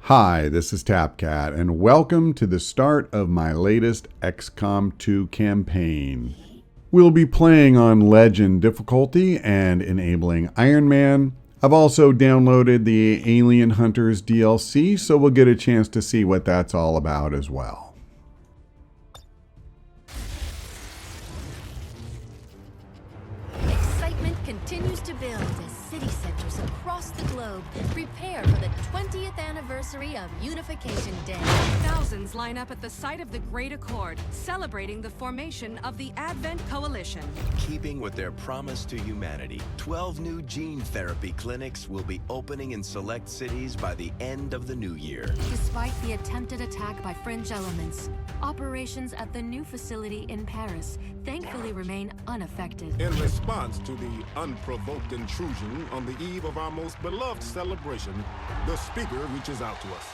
Hi, this is TapCat, and welcome to the start of my latest XCOM 2 campaign. We'll be playing on Legend difficulty and enabling Ironman. I've also downloaded the Alien Hunters DLC, so we'll get a chance to see what that's all about as well. Excitement continues to build as city centers across the globe prepare for the 20th anniversary of Unification Day. Thousands line up at the site of the Great Accord, celebrating the formation of the Advent Coalition. Keeping with their promise to humanity, 12 new gene therapy clinics will be opening in select cities by the end of the new year. Despite the attempted attack by fringe elements, operations at the new facility in Paris thankfully remain unaffected. In response to the unprovoked intrusion on the eve of our most beloved celebration, the speaker reaches out to us.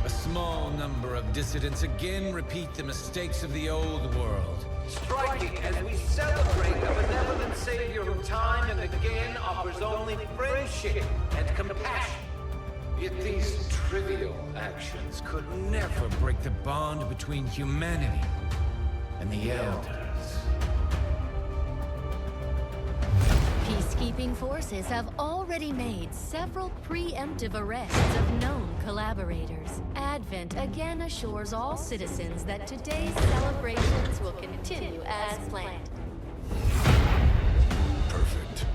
A small number of dissidents again repeat the mistakes of the old world. Striking as we celebrate a benevolent savior who time and again offers only friendship and compassion. Yet these trivial actions could never break the bond between humanity and the Elders. Peacekeeping forces have already made several preemptive arrests of known collaborators. Advent again assures all citizens that today's celebrations will continue as planned. Perfect.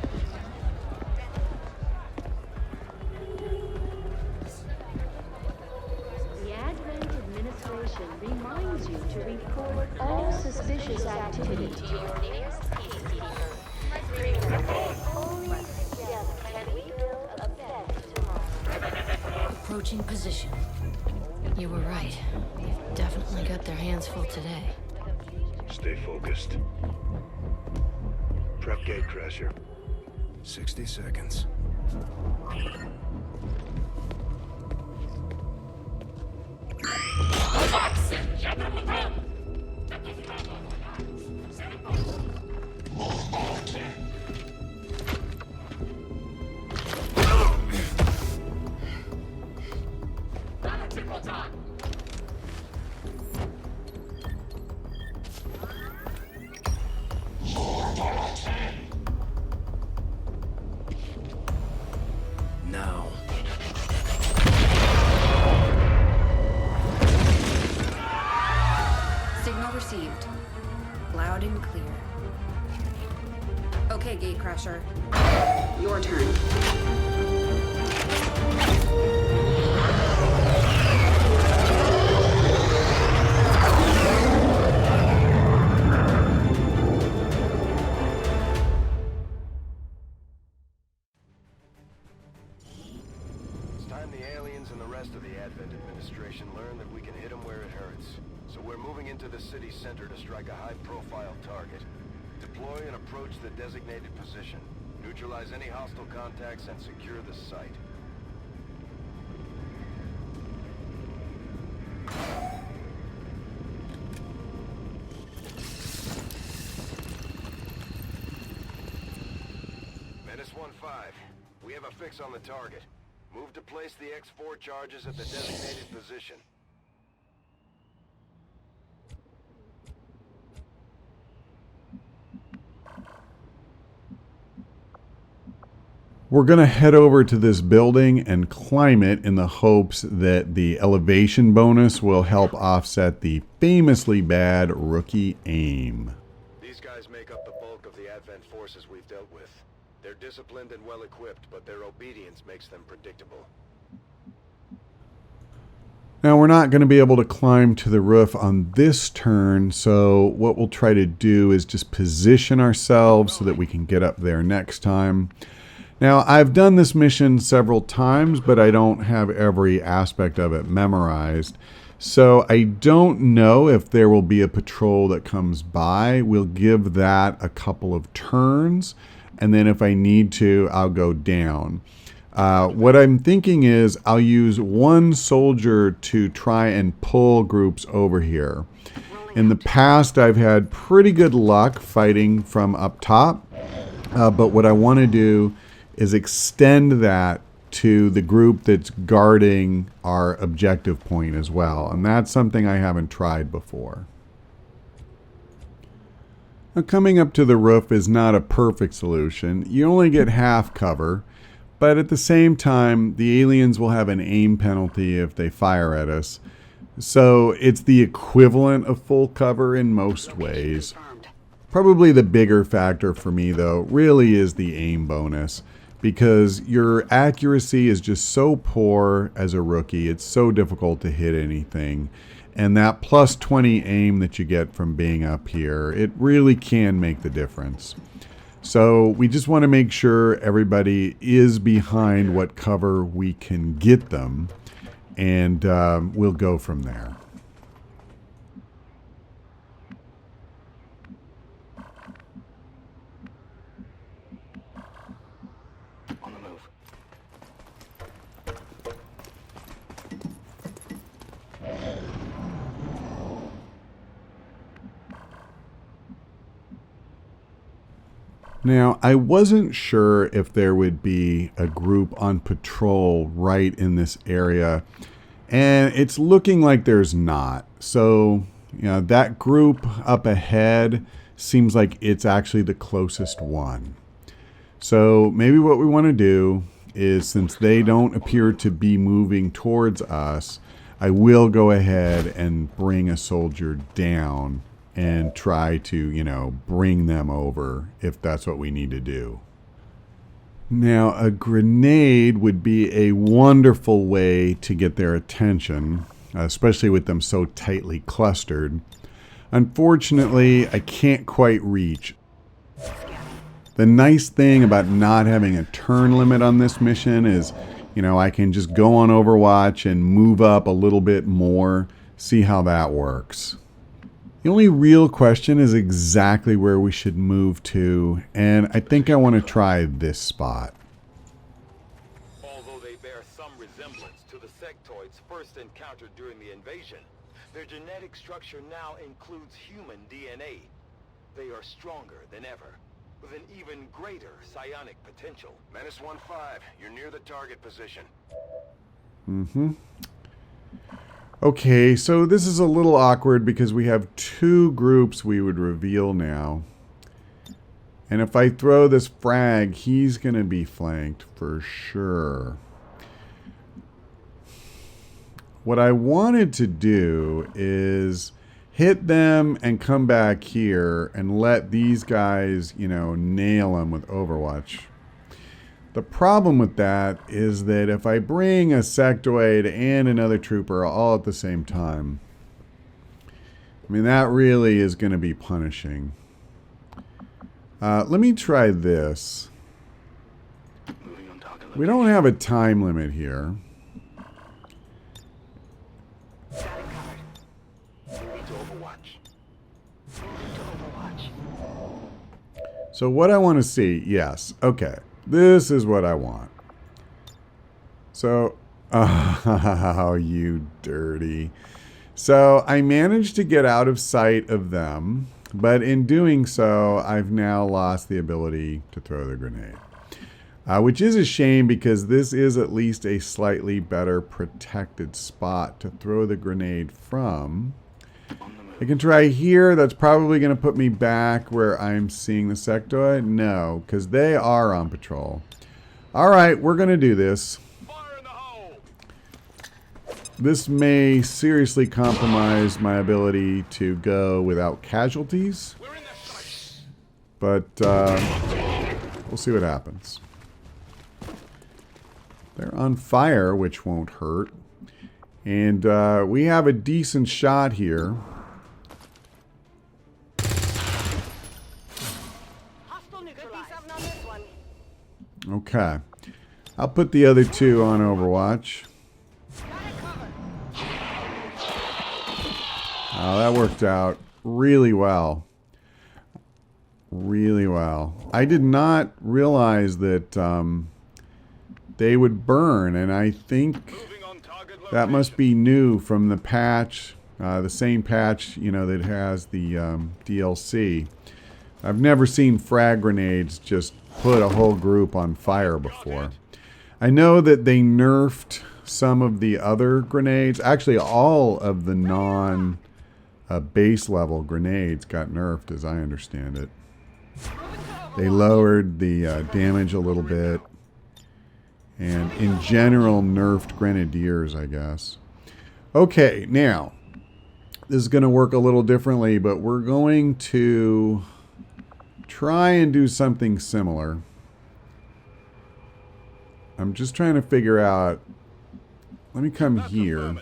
The Advent administration reminds you to report all suspicious activity to your nearest peacekeeper. Only together can we build a better tomorrow. Approaching position. You were right. They've definitely got their hands full today. Stay focused. Prep Gatecrasher. 60 seconds. Now. Signal received. Loud and clear. Okay, Gatecrasher. Your turn. It's time the aliens and the rest of the Advent administration learn that we can hit them where it hurts. So we're moving into the city center to strike a high-profile target. Deploy and approach the designated position. Neutralize any hostile contacts and secure the site. Menace 1-5. We have a fix on the target. Move to place the X4 charges at the designated position. We're going to head over to this building and climb it in the hopes that the elevation bonus will help offset the famously bad rookie aim. These guys make up the bulk of the Advent forces we've dealt with. They're disciplined and well-equipped, but their obedience makes them predictable. Now we're not going to be able to climb to the roof on this turn, so what we'll try to do is just position ourselves so that we can get up there next time. Now, I've done this mission several times, but I don't have every aspect of it memorized. So I don't know if there will be a patrol that comes by. We'll give that a couple of turns, and then if I need to, I'll go down. What I'm thinking is I'll use one soldier to try and pull groups over here. In the past, I've had pretty good luck fighting from up top, but what I want to do is extend that to the group that's guarding our objective point as well. And that's something I haven't tried before. Now, coming up to the roof is not a perfect solution. You only get half cover, but at the same time, the aliens will have an aim penalty if they fire at us. So it's the equivalent of full cover in most ways. Probably the bigger factor for me, though, really is the aim bonus, because your accuracy is just so poor as a rookie. It's so difficult to hit anything. And that plus 20 aim that you get from being up here, it really can make the difference. So we just want to make sure everybody is behind what cover we can get them, and we'll go from there. On the move. Now, I wasn't sure if there would be a group on patrol right in this area, and it's looking like there's not. So, that group up ahead seems like it's actually the closest one. So maybe what we want to do is, since they don't appear to be moving towards us, I will go ahead and bring a soldier down and try to, bring them over if that's what we need to do. Now, a grenade would be a wonderful way to get their attention, especially with them so tightly clustered. Unfortunately, I can't quite reach. The nice thing about not having a turn limit on this mission is, I can just go on Overwatch and move up a little bit more, see how that works. The only real question is exactly where we should move to, and I think I want to try this spot. Although they bear some resemblance to the sectoids first encountered during the invasion, their genetic structure now includes human DNA. They are stronger than ever, with an even greater psionic potential. Menace 1-5, you're near the target position. Okay, so this is a little awkward because we have two groups we would reveal now. And if I throw this frag, he's going to be flanked for sure. What I wanted to do is hit them and come back here and let these guys, nail them with Overwatch. The problem with that is that if I bring a sectoid and another trooper all at the same time, that really is going to be punishing. Let me try this. We don't have a time limit here. So what I want to see, yes, okay. This is what I want. So, oh, you dirty. So I managed to get out of sight of them, but in doing so, I've now lost the ability to throw the grenade. Which is a shame because this is at least a slightly better protected spot to throw the grenade from. I can try here. That's probably going to put me back where I'm seeing the sectoid. No, because they are on patrol. All right, we're going to do this. Fire in the hole! This may seriously compromise my ability to go without casualties. But we'll see what happens. They're on fire, which won't hurt. And we have a decent shot here. Okay. I'll put the other two on Overwatch. Oh, that worked out really well. Really well. I did not realize that they would burn, and I think that must be new from the patch, the same patch, that has the DLC. I've never seen frag grenades just put a whole group on fire before. I know that they nerfed some of the other grenades. Actually, all of the non-base level grenades got nerfed, as I understand it. They lowered the damage a little bit. And in general, nerfed grenadiers, I guess. Okay, now, this is going to work a little differently, but we're going to try and do something similar. I'm just trying to figure out. Let me come here.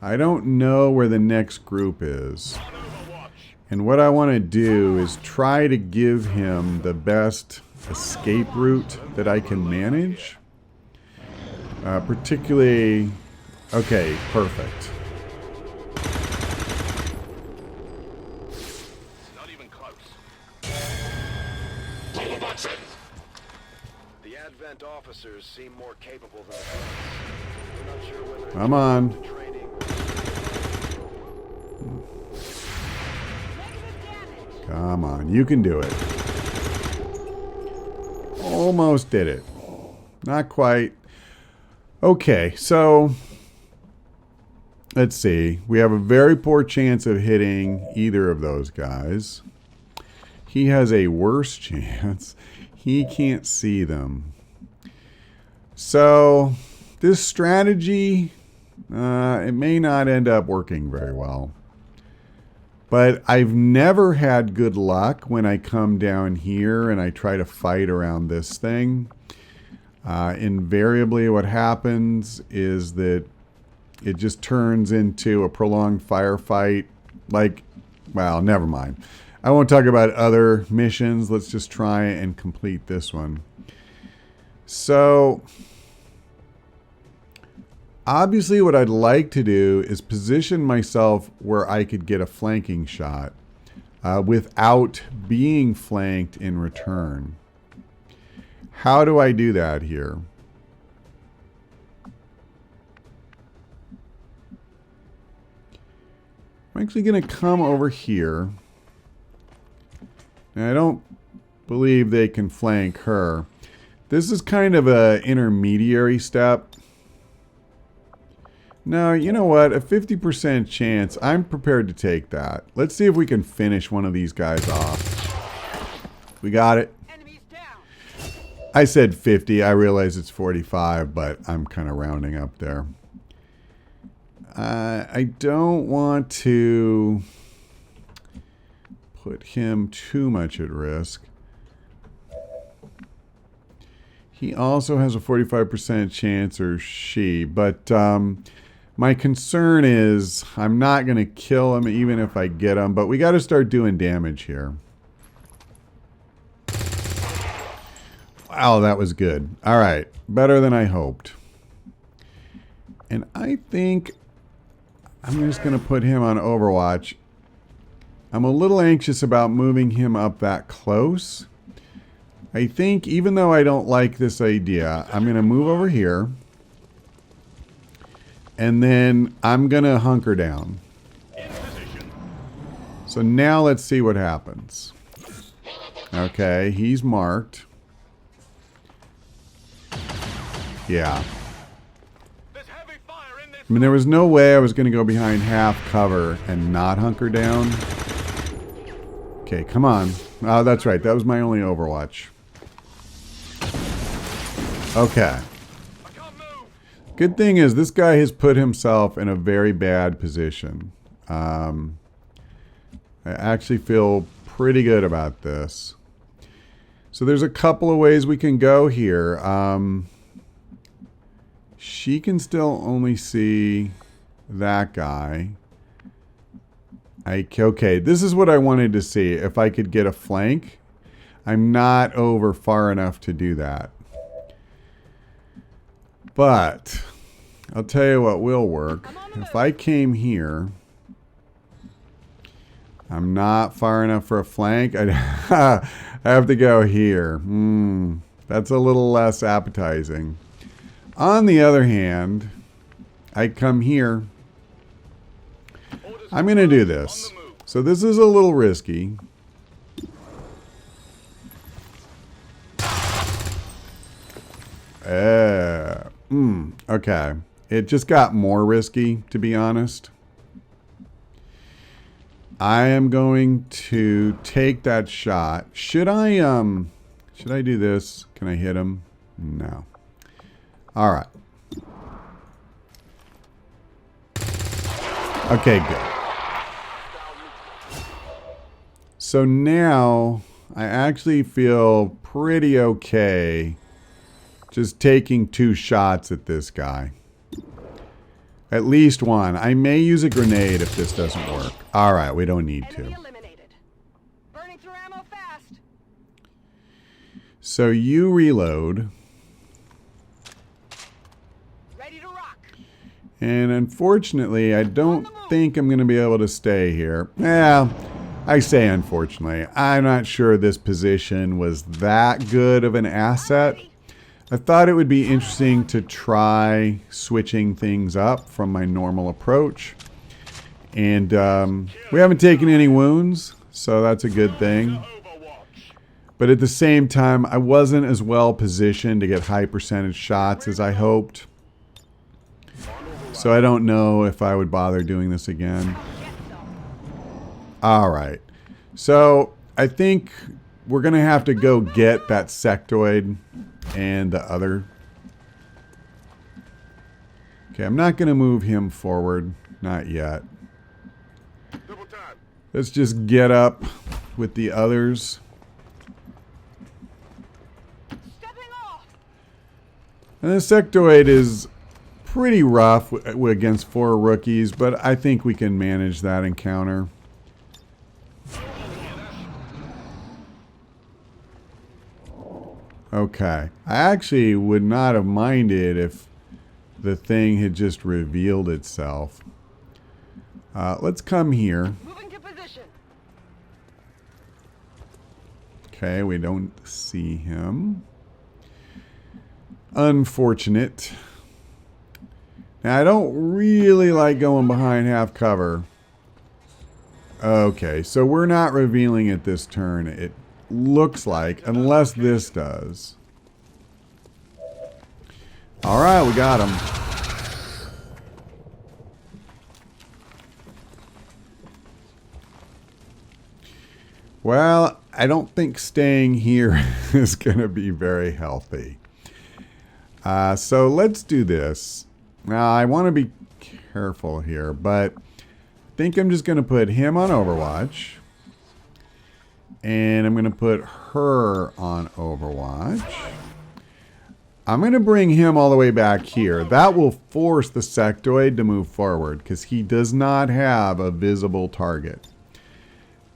I don't know where the next group is. And what I want to do is try to give him the best escape route that I can manage. Particularly... Okay, perfect. Not even close. The Advent officers seem more capable than us. We're not sure whether Come on. it's training. Come on, you can do it. Almost did it. Not quite. Okay, so let's see. We have a very poor chance of hitting either of those guys. He has a worse chance. He can't see them. So this strategy, it may not end up working very well. But I've never had good luck when I come down here and I try to fight around this thing. Invariably what happens is that it just turns into a prolonged firefight. Like, well, never mind. I won't talk about other missions. Let's just try and complete this one. So, obviously what I'd like to do is position myself where I could get a flanking shot without being flanked in return. How do I do that here? I'm actually going to come over here. And I don't believe they can flank her. This is kind of an intermediary step. No, you know what? A 50% chance. I'm prepared to take that. Let's see if we can finish one of these guys off. We got it. I said 50. I realize it's 45, but I'm kind of rounding up there. I don't want to put him too much at risk. He also has a 45% chance, or she, but my concern is I'm not going to kill him even if I get him, but we got to start doing damage here. Wow, that was good. All right, better than I hoped. And I think I'm just going to put him on Overwatch. I'm a little anxious about moving him up that close. I think even though I don't like this idea, I'm going to move over here. And then I'm going to hunker down. So now let's see what happens. Okay, he's marked. Yeah. I mean, there was no way I was going to go behind half cover and not hunker down. Okay, come on. Oh, that's right. That was my only Overwatch. Okay. Good thing is this guy has put himself in a very bad position. I actually feel pretty good about this. So there's a couple of ways we can go here. She can still only see that guy. Okay, this is what I wanted to see. If I could get a flank. I'm not over far enough to do that. But I'll tell you what will work. If I came here, I'm not far enough for a flank. I have to go here. That's a little less appetizing. On the other hand, I come here. I'm going to do this. So this is a little risky. Okay. It just got more risky, to be honest. I am going to take that shot. Should I do this? Can I hit him? No. All right. Okay, good. So now I actually feel pretty okay just taking 2 shots at this guy. At least one. I may use a grenade if this doesn't work. All right, we don't need to. Burning through ammo fast. So you reload. Ready to rock. And unfortunately, I don't think I'm going to be able to stay here. Yeah, I say unfortunately. I'm not sure this position was that good of an asset. I thought it would be interesting to try switching things up from my normal approach. And we haven't taken any wounds, so that's a good thing. But at the same time, I wasn't as well positioned to get high percentage shots as I hoped. So I don't know if I would bother doing this again. All right. So I think we're going to have to go get that sectoid and the other. Okay, I'm not going to move him forward. Not yet. Let's just get up with the others. And the sectoid is pretty rough against 4 rookies, but I think we can manage that encounter. Okay. I actually would not have minded if the thing had just revealed itself. Let's come here. Moving to position. Okay, we don't see him. Unfortunate. Now, I don't really like going behind half cover. Okay, so we're not revealing it this turn. It looks like, unless this does. All right, we got him. Well, I don't think staying here is going to be very healthy. So let's do this. Now, I want to be careful here, but I think I'm just going to put him on Overwatch. And I'm going to put her on Overwatch. I'm going to bring him all the way back here. That will force the sectoid to move forward because he does not have a visible target.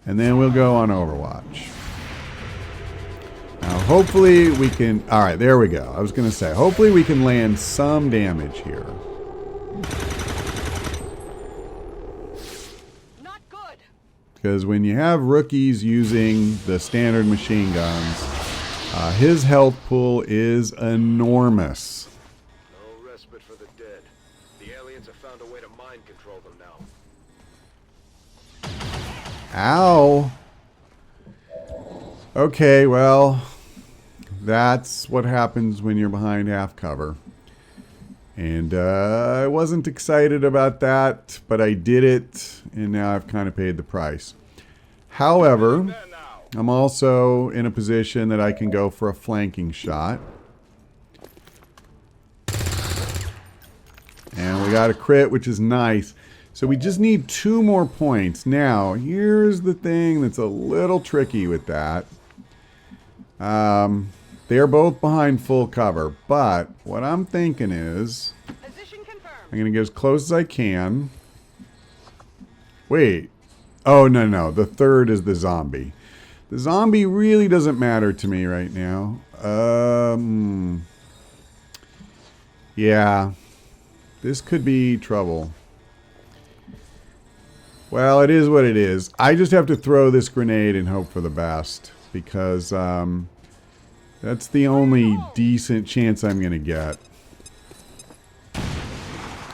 And then we'll go on Overwatch. Now, hopefully we can... All right, there we go. I was going to say, hopefully we can land some damage here. Not good. Because when you have rookies using the standard machine guns, his health pool is enormous. No respite for the dead. The aliens have found a way to mind control them now. Ow. Okay, well, that's what happens when you're behind half cover. And I wasn't excited about that, but I did it, and now I've kind of paid the price. However, I'm also in a position that I can go for a flanking shot. And we got a crit, which is nice. So we just need 2 more points. Now, here's the thing that's a little tricky with that. They're both behind full cover, but what I'm thinking is I'm going to get as close as I can. Wait. Oh, no. The third is the zombie. The zombie really doesn't matter to me right now. Yeah. This could be trouble. Well, it is what it is. I just have to throw this grenade and hope for the best. Because that's the only decent chance I'm going to get.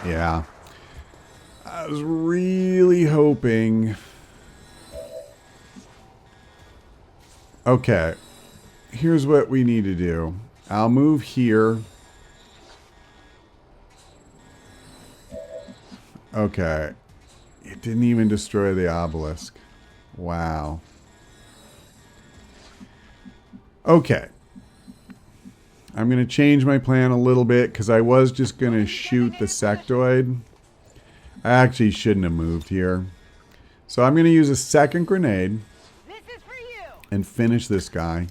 Yeah. I was really hoping... Okay. Here's what we need to do. I'll move here. Okay. It didn't even destroy the obelisk. Wow. Okay. I'm going to change my plan a little bit because I was just going to shoot the sectoid. I actually shouldn't have moved here. So I'm going to use a second grenade and finish this guy.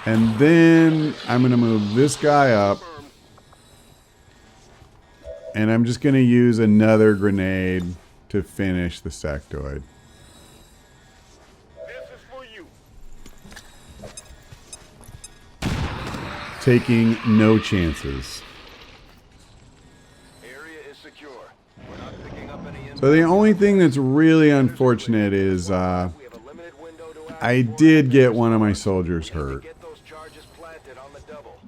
And then I'm going to move this guy up. And I'm just going to use another grenade to finish the sectoid. This is for you. Taking no chances. Area is secure. We're not picking up any So the only thing that's really unfortunate is we have a limited window to act I for did get one of my soldiers hurt. Get those charges planted on the double.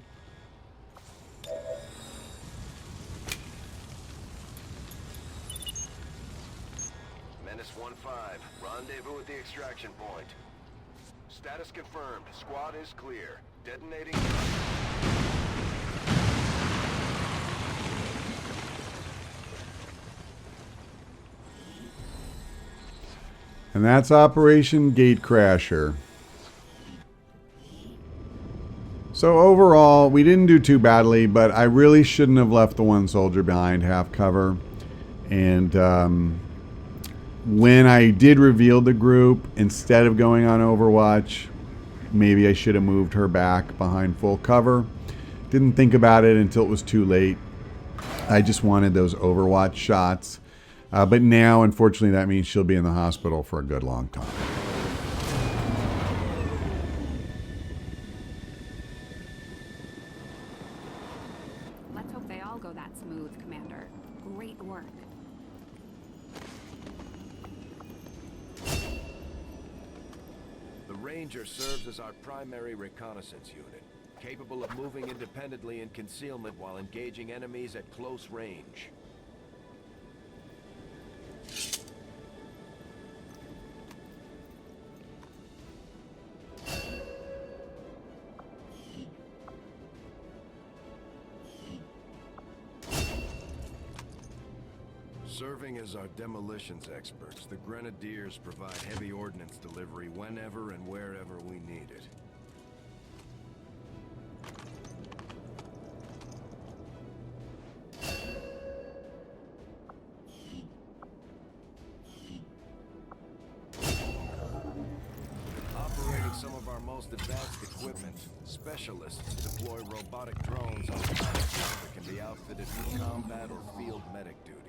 Menace 1-5. Rendezvous at the extraction point. Status confirmed. Squad is clear. Detonating. And that's Operation Gatecrasher. So overall, we didn't do too badly, but I really shouldn't have left the one soldier behind half cover. And when I did reveal the group, instead of going on Overwatch, maybe I should have moved her back behind full cover. Didn't think about it until it was too late. I just wanted those Overwatch shots. But now, unfortunately, that means she'll be in the hospital for a good long time. Let's hope they all go that smooth, Commander. Great work. The Ranger serves as our primary reconnaissance unit, capable of moving independently in concealment while engaging enemies at close range. Serving as our demolitions experts, the Grenadiers provide heavy ordnance delivery whenever and wherever we need it. Operating some of our most advanced equipment, specialists deploy robotic drones on the battlefield that can be outfitted for combat or field medic duty.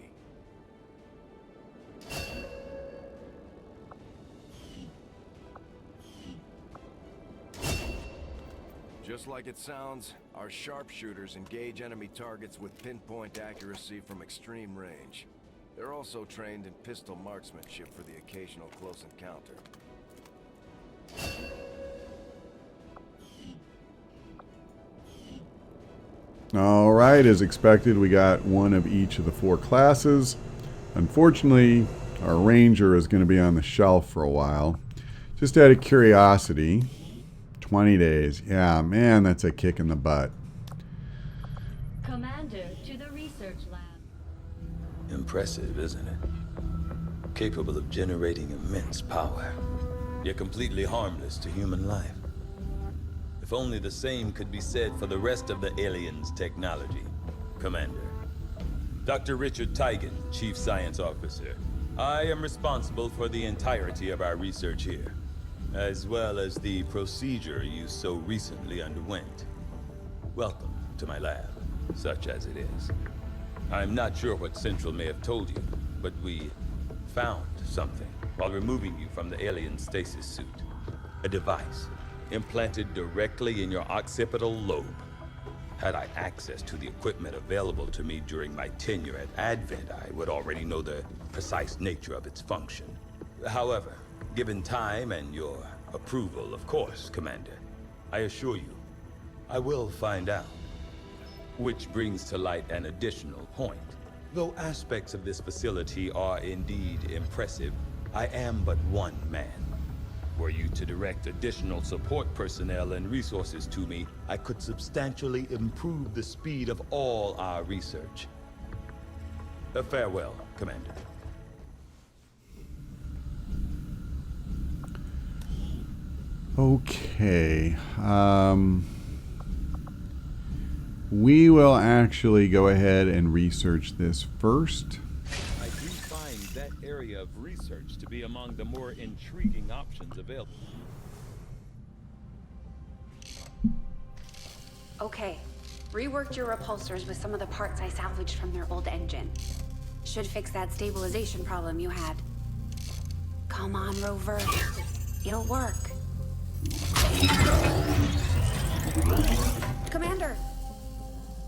Just like it sounds, our sharpshooters engage enemy targets with pinpoint accuracy from extreme range. They're also trained in pistol marksmanship for the occasional close encounter. All right, as expected, we got one of each of the 4 classes. Unfortunately, our Ranger is going to be on the shelf for a while. Just out of curiosity, 20 days. Yeah, man, that's a kick in the butt. Commander, to the research lab. Impressive, isn't it? Capable of generating immense power, yet completely harmless to human life. If only the same could be said for the rest of the aliens' technology, Commander. Dr. Richard Tigan, Chief Science Officer. I am responsible for the entirety of our research here, as well as the procedure you so recently underwent. Welcome to my lab, such as it is. I'm not sure what Central may have told you, but we found something while removing you from the alien stasis suit. A device implanted directly in your occipital lobe. Had I access to the equipment available to me during my tenure at Advent, I would already know the precise nature of its function. However, given time and your approval, of course, Commander, I assure you, I will find out. Which brings to light an additional point. Though aspects of this facility are indeed impressive, I am but one man. Were you to direct additional support personnel and resources to me, I could substantially improve the speed of all our research. Farewell, Commander. Okay. We will actually go ahead and research this first. I do find that area of research to be among the more intriguing options available. Okay. Reworked your repulsors with some of the parts I salvaged from their old engine. Should fix that stabilization problem you had. Come on, Rover. It'll work. Commander!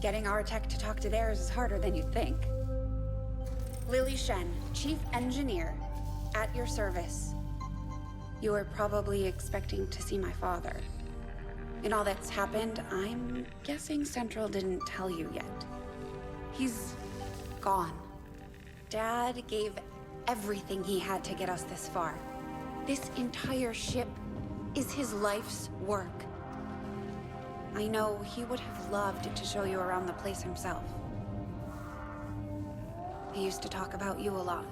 Getting our tech to talk to theirs is harder than you think. Lily Shen, Chief Engineer, at your service. You were probably expecting to see my father. In all that's happened, I'm guessing Central didn't tell you yet. He's gone. Dad gave everything he had to get us this far. This entire ship is his life's work. I know he would have loved to show you around the place himself. He used to talk about you a lot.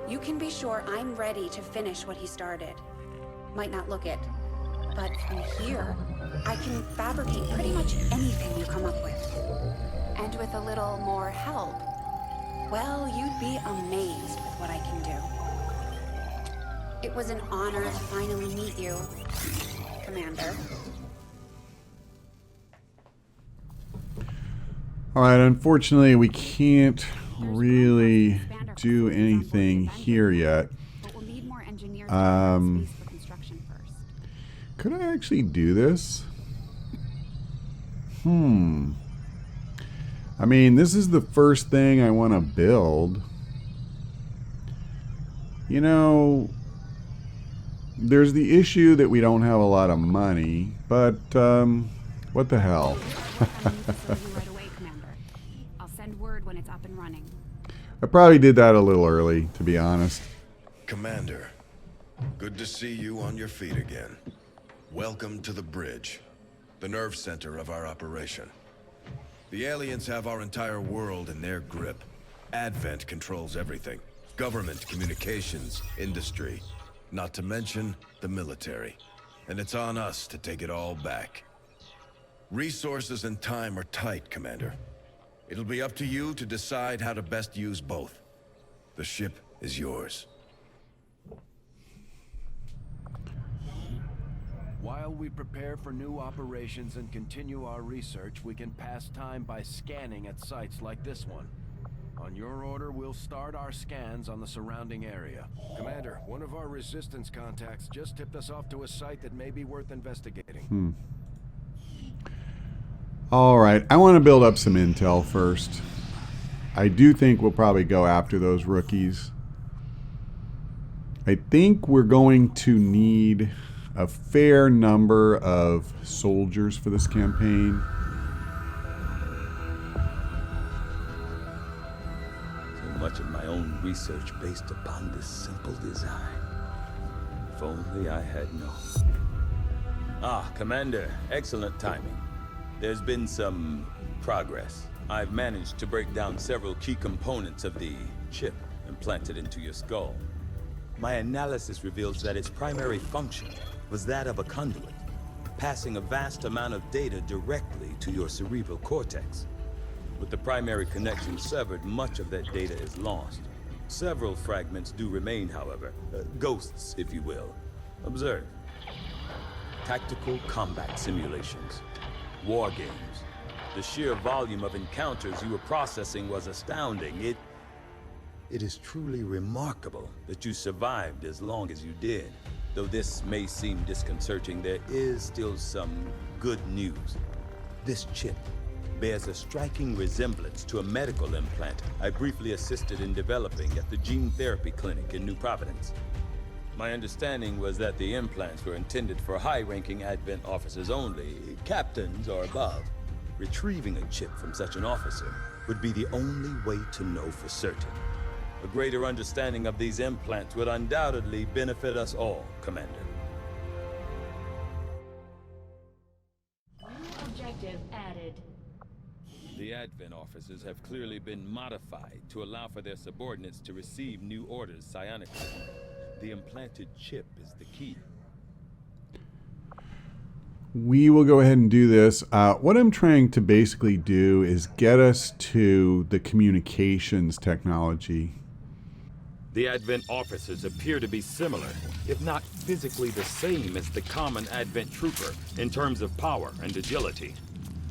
You can be sure I'm ready to finish what he started. Might not look it, but from here, I can fabricate pretty much anything you come up with. And with a little more help, well, you'd be amazed with what I can do. It was an honor to finally meet you, Commander. Alright, unfortunately we can't really do anything here yet. But we'll need more engineers in space for construction first. Could I actually do this? I mean, this is the first thing I want to build. You know, there's the issue that we don't have a lot of money, but what the hell? Right away, Commander. I'll send word when it's up and running. I probably did that a little early, to be honest. Commander, good to see you on your feet again. Welcome to the bridge, the nerve center of our operation. The aliens have our entire world in their grip. Advent controls everything. Government, communications, industry. Not to mention the military. And it's on us to take it all back. Resources and time are tight, Commander. It'll be up to you to decide how to best use both. The ship is yours. While we prepare for new operations and continue our research, we can pass time by scanning at sites like this one. On your order, we'll start our scans on the surrounding area. Commander, one of our resistance contacts just tipped us off to a site that may be worth investigating. Alright, I want to build up some intel first. I do think we'll probably go after those rookies. I think we're going to need a fair number of soldiers for this campaign. So much of my own research based upon this simple design. If only I had known. Ah, Commander, excellent timing. There's been some progress. I've managed to break down several key components of the chip implanted into your skull. My analysis reveals that its primary function was that of a conduit, passing a vast amount of data directly to your cerebral cortex. With the primary connection severed, much of that data is lost. Several fragments do remain, however, ghosts, if you will. Observe. Tactical combat simulations, war games. The sheer volume of encounters you were processing was astounding. It is truly remarkable that you survived as long as you did. Though this may seem disconcerting, there is still some good news. This chip bears a striking resemblance to a medical implant I briefly assisted in developing at the gene therapy clinic in New Providence. My understanding was that the implants were intended for high-ranking Advent officers only, captains or above. Retrieving a chip from such an officer would be the only way to know for certain. A greater understanding of these implants would undoubtedly benefit us all, Commander. Objective added. The Advent officers have clearly been modified to allow for their subordinates to receive new orders psionically. The implanted chip is the key. We will go ahead and do this. What I'm trying to basically do is get us to the communications technology. The Advent officers appear to be similar, if not physically the same as the common Advent trooper in terms of power and agility.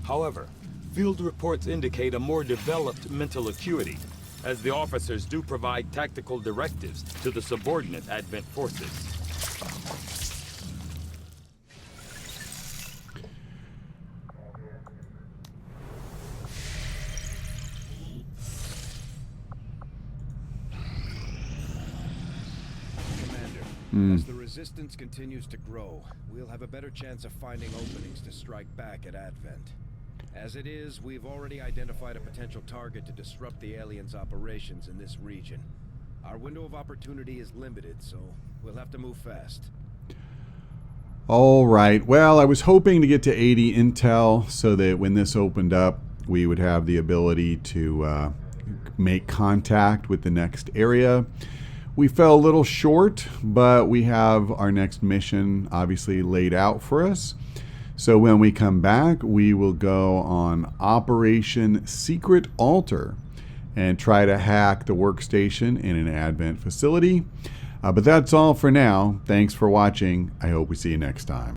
However, field reports indicate a more developed mental acuity, as the officers do provide tactical directives to the subordinate Advent forces. As the resistance continues to grow, we'll have a better chance of finding openings to strike back at Advent. As it is, we've already identified a potential target to disrupt the aliens' operations in this region. Our window of opportunity is limited, so we'll have to move fast. All right. Well, I was hoping to get to 80 intel so that when this opened up, we would have the ability to make contact with the next area. We fell a little short, but we have our next mission obviously laid out for us. So when we come back, we will go on Operation Secret Altar and try to hack the workstation in an Advent facility. But that's all for now. Thanks for watching. I hope we see you next time.